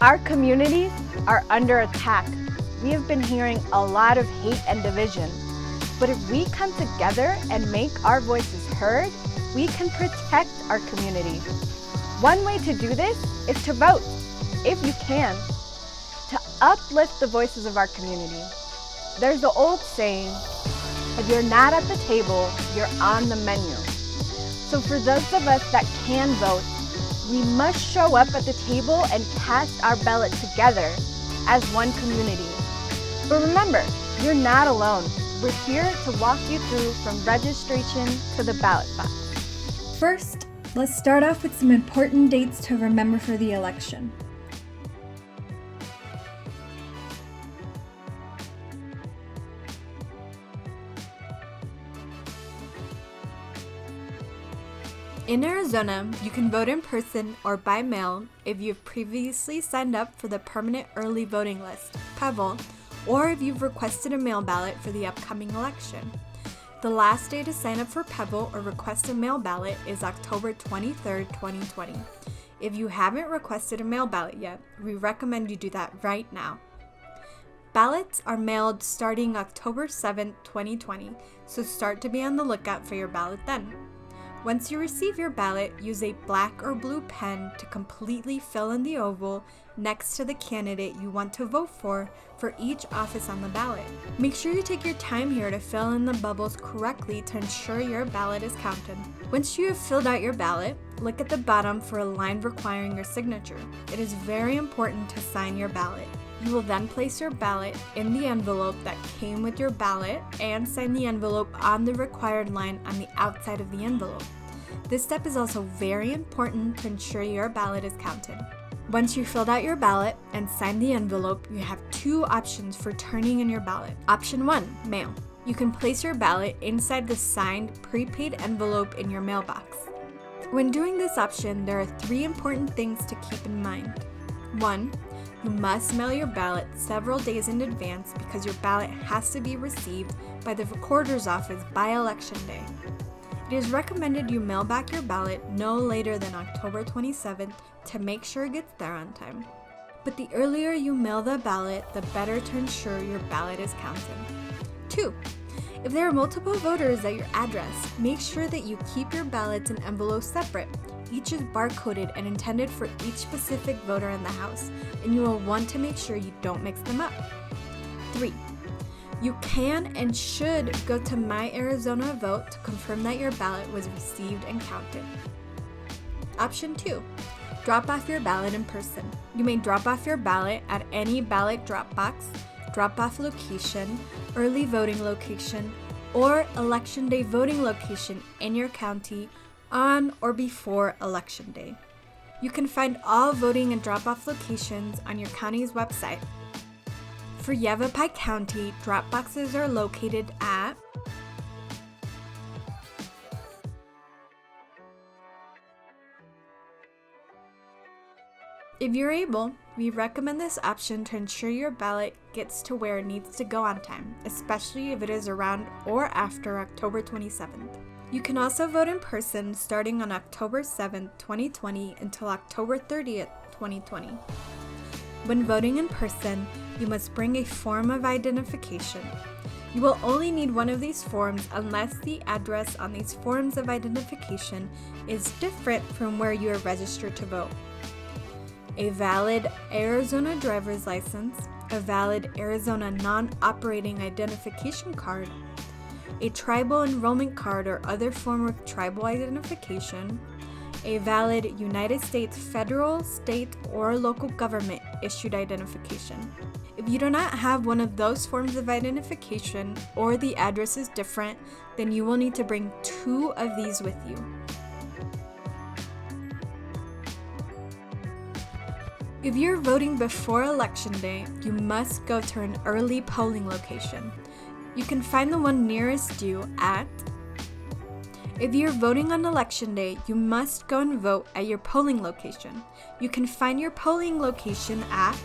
Our communities are under attack. We have been hearing a lot of hate and division. But if we come together and make our voices heard, we can protect our community. One way to do this is to vote, if you can, to uplift the voices of our community. There's the old saying, if you're not at the table, you're on the menu. So for those of us that can vote, we must show up at the table and cast our ballot together as one community. But remember, you're not alone. We're here to walk you through from registration to the ballot box. First, let's start off with some important dates to remember for the election. In Arizona, you can vote in person or by mail if you've previously signed up for the Permanent Early Voting List, PEVL, or if you've requested a mail ballot for the upcoming election. The last day to sign up for PEVL or request a mail ballot is October 23, 2020. If you haven't requested a mail ballot yet, we recommend you do that right now. Ballots are mailed starting October 7, 2020, so start to be on the lookout for your ballot then. Once you receive your ballot, use a black or blue pen to completely fill in the oval next to the candidate you want to vote for each office on the ballot. Make sure you take your time here to fill in the bubbles correctly to ensure your ballot is counted. Once you have filled out your ballot, look at the bottom for a line requiring your signature. It is very important to sign your ballot. You will then place your ballot in the envelope that came with your ballot and sign the envelope on the required line on the outside of the envelope. This step is also very important to ensure your ballot is counted. Once you filled out your ballot and signed the envelope, you have two options for turning in your ballot. Option 1, mail. You can place your ballot inside the signed prepaid envelope in your mailbox. When doing this option, there are 3 important things to keep in mind. 1, you must mail your ballot several days in advance because your ballot has to be received by the recorder's office by election day. It is recommended you mail back your ballot no later than October 27th to make sure it gets there on time. But the earlier you mail the ballot, the better to ensure your ballot is counted. 2, if there are multiple voters at your address, make sure that you keep your ballots and envelopes separate. Each is barcoded and intended for each specific voter in the house, and you will want to make sure you don't mix them up. 3, you can and should go to My Arizona Vote to confirm that your ballot was received and counted. Option 2, drop off your ballot in person. You may drop off your ballot at any ballot drop box, drop-off location, early voting location, or election day voting location in your county on or before election day. You can find all voting and drop-off locations on your county's website. For Yavapai County, drop boxes are located at If you're able, we recommend this option to ensure your ballot gets to where it needs to go on time, especially if it is around or after October 27th. You can also vote in person starting on October 7th, 2020 until October 30th, 2020. When voting in person, you must bring a form of identification. You will only need one of these forms unless the address on these forms of identification is different from where you are registered to vote. A valid Arizona driver's license, a valid Arizona non-operating identification card, a tribal enrollment card or other form of tribal identification, a valid United States federal, state, or local government issued identification. If you do not have one of those forms of identification or the address is different, then you will need to bring 2 of these with you. If you're voting before Election Day, you must go to an early polling location. You can find the one nearest you at If you're voting on Election Day, you must go and vote at your polling location. You can find your polling location at